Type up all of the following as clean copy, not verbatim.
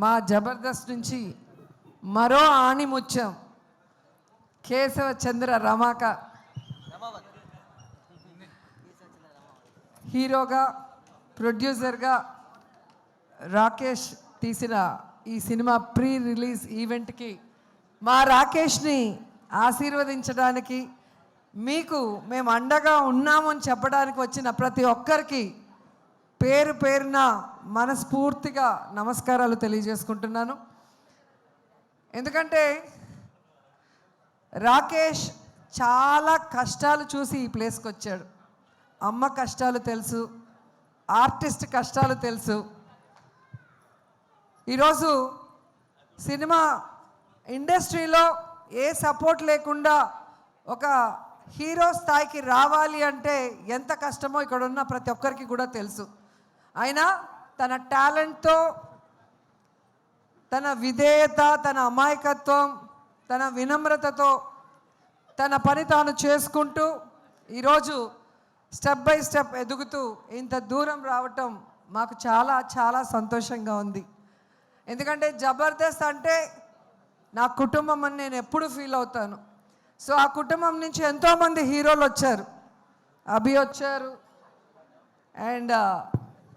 మా జబర్దస్త్ నుంచి మరో ఆణిముత్యం కేశవ చంద్ర రమాక హీరోగా ప్రొడ్యూసర్గా రాకేష్ తీసిన ఈ సినిమా ప్రీ రిలీజ్ ఈవెంట్కి మా రాకేష్ని ఆశీర్వదించడానికి మీకు మేము అండగా ఉన్నామని చెప్పడానికి వచ్చిన ప్రతి ఒక్కరికి పేరు పేరున మనస్ఫూర్తిగా నమస్కారాలు తెలియజేసుకుంటున్నాను. ఎందుకంటే రాకేష్ చాలా కష్టాలు చూసి ఈ ప్లేస్కి వచ్చాడు. అమ్మ కష్టాలు తెలుసు, ఆర్టిస్ట్ కష్టాలు తెలుసు. ఈరోజు సినిమా ఇండస్ట్రీలో ఏ సపోర్ట్ లేకుండా ఒక హీరో స్థాయికి రావాలి అంటే ఎంత కష్టమో ఇక్కడ ఉన్న ప్రతి ఒక్కరికి కూడా తెలుసు. అయినా తన టాలెంట్తో, తన విధేయత, తన అమాయకత్వం, తన వినమ్రతతో తన పని తాను చేసుకుంటూ ఈరోజు స్టెప్ బై స్టెప్ ఎదుగుతూ ఇంత దూరం రావటం మాకు చాలా చాలా సంతోషంగా ఉంది. ఎందుకంటే జబర్దస్త్ అంటే నా కుటుంబం అని నేను ఎప్పుడు ఫీల్ అవుతాను. సో ఆ కుటుంబం నుంచి ఎంతోమంది హీరోలు వచ్చారు. అభి వచ్చారు, అండ్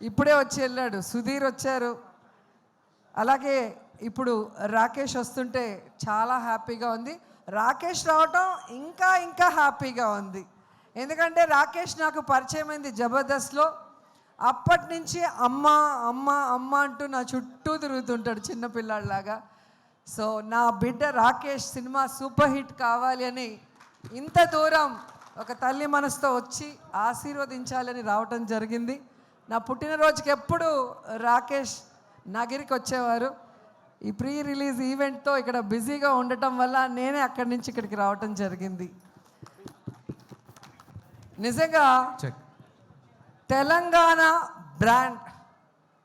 ఇప్పుడే వచ్చి వెళ్ళాడు సుధీర్ వచ్చారు. అలాగే ఇప్పుడు రాకేష్ వస్తుంటే చాలా హ్యాపీగా ఉంది. రాకేష్ రావటం ఇంకా ఇంకా హ్యాపీగా ఉంది. ఎందుకంటే రాకేష్ నాకు పరిచయం అయింది జబర్దస్త్లో. అప్పటి నుంచి అమ్మ అమ్మ అమ్మ అంటూ నా చుట్టూ తిరుగుతుంటాడు చిన్నపిల్లాడిలాగా. సో నా బిడ్డ రాకేష్ సినిమా సూపర్ హిట్ కావాలి అని ఇంత దూరం ఒక తల్లి మనసుతో వచ్చి ఆశీర్వదించాలని రావటం జరిగింది. నా పుట్టినరోజుకి ఎప్పుడు రాకేష్ నగిరికి వచ్చేవారు. ఈ ప్రీ రిలీజ్ ఈవెంట్తో ఇక్కడ బిజీగా ఉండటం వల్ల నేనే అక్కడి నుంచి ఇక్కడికి రావటం జరిగింది. నిజంగా తెలంగాణ బ్రాండ్,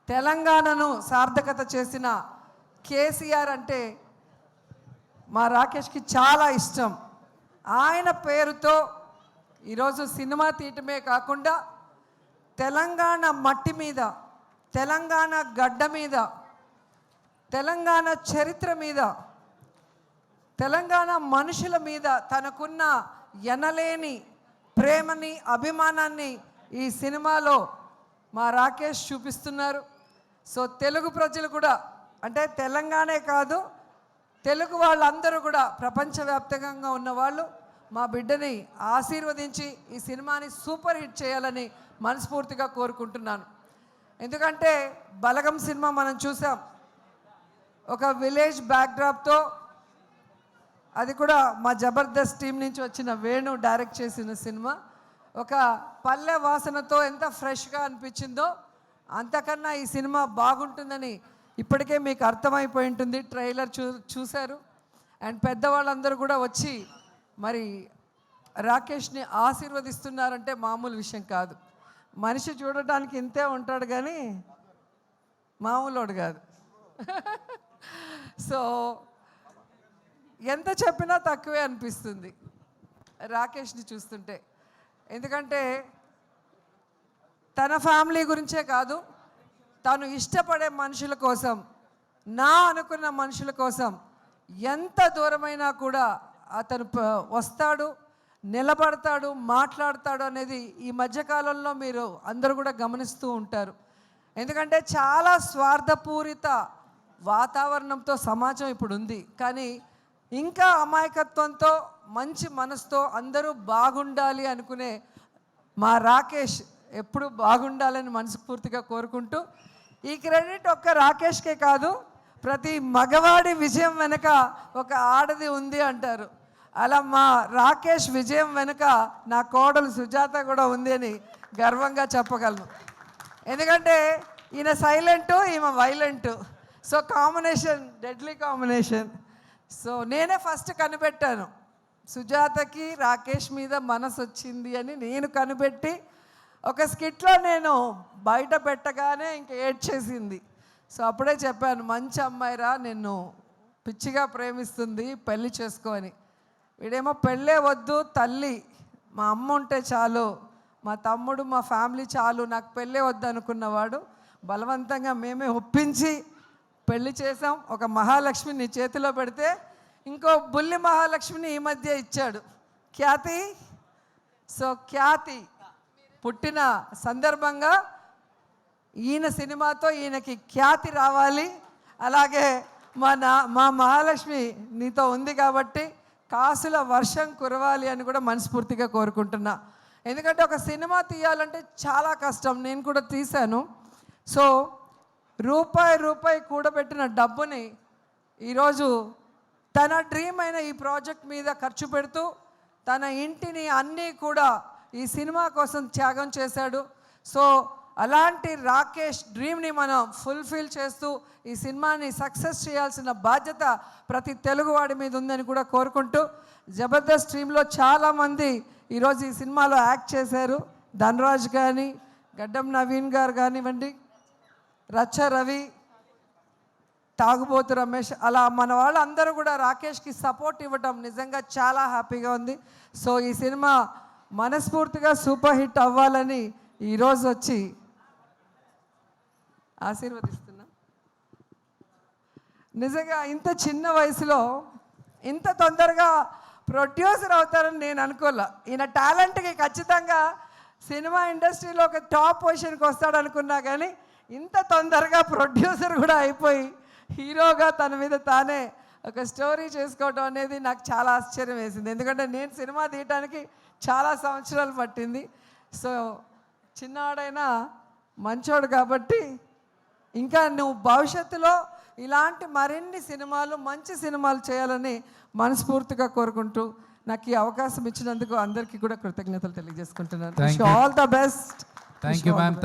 తెలంగాణను సార్థకత చేసిన కేసీఆర్ అంటే మా రాకేష్కి చాలా ఇష్టం. ఆయన పేరుతో ఈరోజు సినిమా తీయటమే కాకుండా తెలంగాణ మట్టి మీద, తెలంగాణ గడ్డ మీద, తెలంగాణ చరిత్ర మీద, తెలంగాణ మనుషుల మీద తనకున్న ఎనలేని ప్రేమని, అభిమానాన్ని ఈ సినిమాలో మా రాకేష్ చూపిస్తున్నారు. సో తెలుగు ప్రజలు కూడా, అంటే తెలంగాణే కాదు తెలుగు వాళ్ళందరూ కూడా, ప్రపంచవ్యాప్తంగా ఉన్నవాళ్ళు మా బిడ్డని ఆశీర్వదించి ఈ సినిమాని సూపర్ హిట్ చేయాలని మనస్ఫూర్తిగా కోరుకుంటున్నాను. ఎందుకంటే బలగం సినిమా మనం చూసాం, ఒక విలేజ్ బ్యాక్డ్రాప్తో, అది కూడా మా జబర్దస్త్ టీం నుంచి వచ్చిన వేణు డైరెక్ట్ చేసిన సినిమా. ఒక పల్లె వాసనతో ఎంత ఫ్రెష్గా అనిపించిందో అంతకన్నా ఈ సినిమా బాగుంటుందని ఇప్పటికే మీకు అర్థమైపోయి ఉంటుంది. ట్రైలర్ చూశారు. అండ్ పెద్దవాళ్ళందరూ కూడా వచ్చి మరి రాకేష్ని ఆశీర్వదిస్తున్నారంటే మామూలు విషయం కాదు. మనిషి చూడటానికి ఇంతే ఉంటాడు కానీ మామూలుడు కాదు. సో ఎంత చెప్పినా తక్కువే అనిపిస్తుంది రాకేష్ని చూస్తుంటే. ఎందుకంటే తన ఫ్యామిలీ గురించే కాదు, తను ఇష్టపడే మనుషుల కోసం, నా అనుకున్న మనుషుల కోసం ఎంత దూరమైనా కూడా అతను వస్తాడు, నిలబడతాడు, మాట్లాడతాడు అనేది ఈ మధ్యకాలంలో మీరు అందరూ కూడా గమనిస్తూ ఉంటారు. ఎందుకంటే చాలా స్వార్థపూరిత వాతావరణంతో సమాజం ఇప్పుడు ఉంది. కానీ ఇంకా అమాయకత్వంతో, మంచి మనసుతో అందరూ బాగుండాలి అనుకునే మా రాకేష్ ఎప్పుడు బాగుండాలని మనస్ఫూర్తిగా కోరుకుంటూ, ఈ క్రెడిట్ ఒక్క రాకేష్కే కాదు, ప్రతి మగవాడి విజయం వెనుక ఒక ఆడది ఉంది అంటారు. అలా మా రాకేష్ విజయం వెనుక నా కోడలు సుజాత కూడా ఉంది అని గర్వంగా చెప్పగలను. ఎందుకంటే ఈయన సైలెంటు, ఈమె violent. So combination deadly combination. So నేనే ఫస్ట్ కనిపెట్టాను, సుజాతకి రాకేష్ మీద మనసు వచ్చింది అని నేను కనిపెట్టి ఒక స్కిట్లో నేను బయట పెట్టగానే ఇంక ఏడ్చేసింది. సో అప్పుడే చెప్పాను, మంచి అమ్మాయిరా, నిన్ను పిచ్చిగా ప్రేమిస్తుంది, పెళ్ళి చేసుకో అని. వీడేమో పెళ్ళే వద్దు, తల్లి మా అమ్మ ఉంటే చాలు, మా తమ్ముడు, మా ఫ్యామిలీ చాలు, నాకు పెళ్ళే వద్దు అనుకున్నవాడు బలవంతంగా మేమే ఒప్పించి పెళ్లి చేసాం. ఒక మహాలక్ష్మి నీ చేతిలో పెడితే ఇంకో బుల్లి మహాలక్ష్మిని ఈ మధ్య ఇచ్చాడు, ఖ్యాతి. సో ఖ్యాతి పుట్టిన సందర్భంగా ఈయన సినిమాతో ఈయనకి ఖ్యాతి రావాలి. అలాగే మా మహాలక్ష్మి నీతో ఉంది కాబట్టి కాసుల వర్షం కురవాలి అని కూడా మనస్ఫూర్తిగా కోరుకుంటున్నా. ఎందుకంటే ఒక సినిమా తీయాలంటే చాలా కష్టం, నేను కూడా తీశాను. సో రూపాయి కూడబెట్టిన డబ్బుని ఈరోజు తన డ్రీమ్ అయిన ఈ ప్రాజెక్ట్ మీద ఖర్చు పెడుతూ తన ఇంటిని అన్నీ కూడా ఈ సినిమా కోసం త్యాగం చేశాడు. సో అలాంటి రాకేష్ డ్రీమ్ని మనం ఫుల్ఫిల్ చేస్తూ ఈ సినిమాని సక్సెస్ చేయాల్సిన బాధ్యత ప్రతి తెలుగువాడి మీద ఉందని కూడా కోరుకుంటూ, జబర్దస్త్ టీంలో చాలామంది ఈరోజు ఈ సినిమాలో యాక్ట్ చేశారు. ధనరాజ్ కానీ, గడ్డం నవీన్ గారు కానివ్వండి, రచ్చ రవి, తాగుబోతు రమేష్, అలా మన వాళ్ళందరూ కూడా రాకేష్కి సపోర్ట్ ఇవ్వటం నిజంగా చాలా హ్యాపీగా ఉంది. సో ఈ సినిమా మనస్ఫూర్తిగా సూపర్ హిట్ అవ్వాలని ఈరోజు వచ్చి ఆశీర్వదిస్తున్నా. నిజంగా ఇంత చిన్న వయసులో ఇంత తొందరగా ప్రొడ్యూసర్ అవుతారని నేను అనుకోలే. ఈయన టాలెంట్కి ఖచ్చితంగా సినిమా ఇండస్ట్రీలో ఒక టాప్ పొజిషన్కి వస్తాడనుకున్నా, కానీ ఇంత తొందరగా ప్రొడ్యూసర్ కూడా అయిపోయి హీరోగా తన మీద తానే ఒక స్టోరీ చేసుకోవడం అనేది నాకు చాలా ఆశ్చర్యం వేసింది. ఎందుకంటే నేను సినిమా తీయటానికి చాలా సంవత్సరాలు పట్టింది. సో చిన్నవాడైనా మంచోడు కాబట్టి ఇంకా నువ్వు భవిష్యత్తులో ఇలాంటి మరిన్ని సినిమాలు, మంచి సినిమాలు చేయాలని మనస్ఫూర్తిగా కోరుకుంటూ నాకు ఈ అవకాశం ఇచ్చినందుకు అందరికీ కూడా కృతజ్ఞతలు తెలియజేసుకుంటున్నాను. All the best. Thank you ma'am.